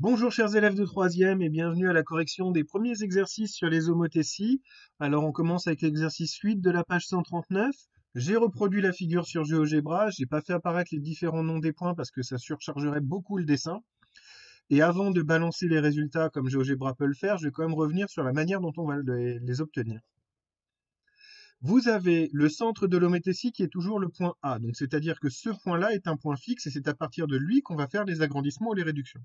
Bonjour chers élèves de troisième et bienvenue à la correction des premiers exercices sur les homothéties. Alors on commence avec l'exercice 8 de la page 139. J'ai reproduit la figure sur GeoGebra, j'ai pas fait apparaître les différents noms des points parce que ça surchargerait beaucoup le dessin. Et avant de balancer les résultats comme GeoGebra peut le faire, je vais quand même revenir sur la manière dont on va les obtenir. Vous avez le centre de l'homothétie qui est toujours le point A, donc c'est-à-dire que ce point-là est un point fixe et c'est à partir de lui qu'on va faire les agrandissements ou les réductions.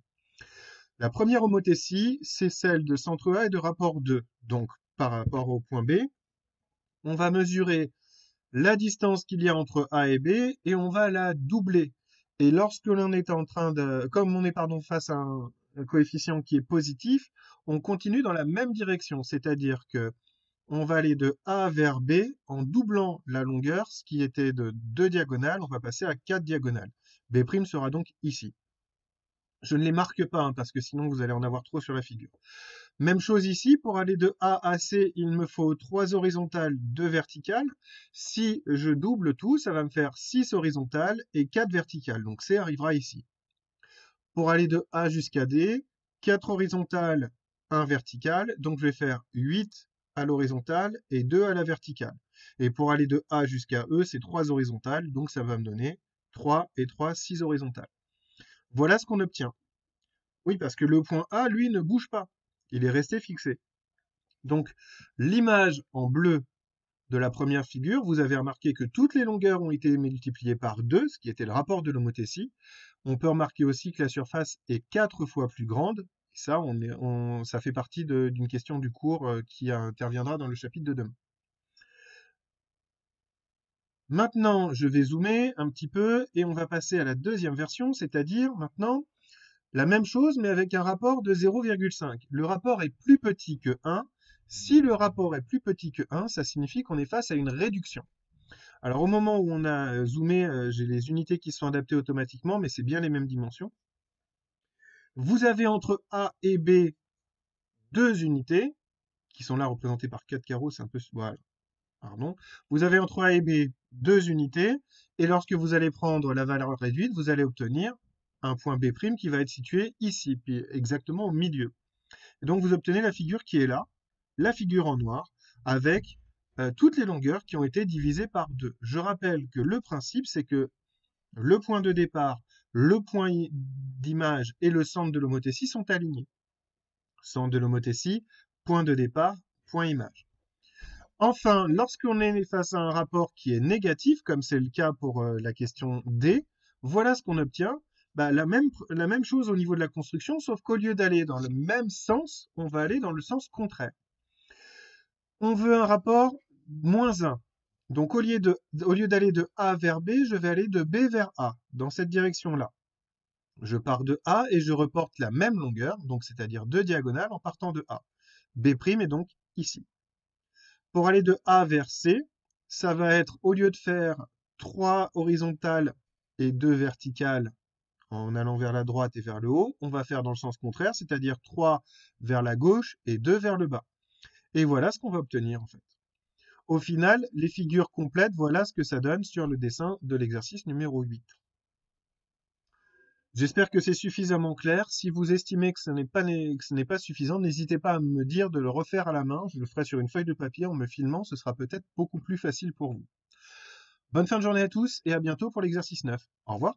La première homothétie, c'est celle de centre A et de rapport 2. Donc, par rapport au point B, on va mesurer la distance qu'il y a entre A et B et on va la doubler. Et lorsque l'on est en train de, comme on est face à un coefficient qui est positif, on continue dans la même direction, c'est-à-dire que on va aller de A vers B en doublant la longueur, ce qui était de 2 diagonales, on va passer à 4 diagonales. B' sera donc ici. Je ne les marque pas, hein, parce que sinon vous allez en avoir trop sur la figure. Même chose ici, pour aller de A à C, il me faut 3 horizontales, 2 verticales. Si je double tout, ça va me faire 6 horizontales et 4 verticales. Donc C arrivera ici. Pour aller de A jusqu'à D, 4 horizontales, 1 vertical. Donc je vais faire 8 à l'horizontale et 2 à la verticale. Et pour aller de A jusqu'à E, c'est 3 horizontales. Donc ça va me donner 3 et 3, 6 horizontales. Voilà ce qu'on obtient. Oui, parce que le point A, lui, ne bouge pas. Il est resté fixé. Donc, l'image en bleu de la première figure, vous avez remarqué que toutes les longueurs ont été multipliées par 2, ce qui était le rapport de l'homothétie. On peut remarquer aussi que la surface est 4 fois plus grande. Ça, ça fait partie d'une question du cours qui interviendra dans le chapitre de demain. Maintenant, je vais zoomer un petit peu et on va passer à la deuxième version, c'est-à-dire maintenant la même chose, mais avec un rapport de 0,5. Le rapport est plus petit que 1. Si le rapport est plus petit que 1, ça signifie qu'on est face à une réduction. Alors au moment où on a zoomé, j'ai les unités qui sont adaptées automatiquement, mais c'est bien les mêmes dimensions. Vous avez entre A et B deux unités, qui sont là représentées par 4 carreaux, c'est un peu... Voilà, pardon. Vous avez entre A et B deux unités, et lorsque vous allez prendre la valeur réduite, vous allez obtenir un point B' qui va être situé ici, puis exactement au milieu. Et donc vous obtenez la figure qui est là, la figure en noir, avec toutes les longueurs qui ont été divisées par 2. Je rappelle que le principe, c'est que le point de départ, le point d'image et le centre de l'homothétie sont alignés. Centre de l'homothétie, point de départ, point image. Enfin, lorsqu'on est face à un rapport qui est négatif, comme c'est le cas pour la question D, voilà ce qu'on obtient. Bah, la même chose au niveau de la construction, sauf qu'au lieu d'aller dans le même sens, on va aller dans le sens contraire. On veut un rapport moins 1. Donc au lieu d'aller de A vers B, je vais aller de B vers A, dans cette direction-là. Je pars de A et je reporte la même longueur, donc c'est-à-dire 2 diagonales en partant de A. B' est donc ici. Pour aller de A vers C, ça va être, au lieu de faire 3 horizontales et 2 verticales en allant vers la droite et vers le haut, on va faire dans le sens contraire, c'est-à-dire 3 vers la gauche et 2 vers le bas. Et voilà ce qu'on va obtenir en fait. Au final, les figures complètes, voilà ce que ça donne sur le dessin de l'exercice numéro 8. J'espère que c'est suffisamment clair. Si vous estimez que ce n'est pas suffisant, n'hésitez pas à me dire de le refaire à la main. Je le ferai sur une feuille de papier en me filmant. Ce sera peut-être beaucoup plus facile pour vous. Bonne fin de journée à tous et à bientôt pour l'exercice 9. Au revoir.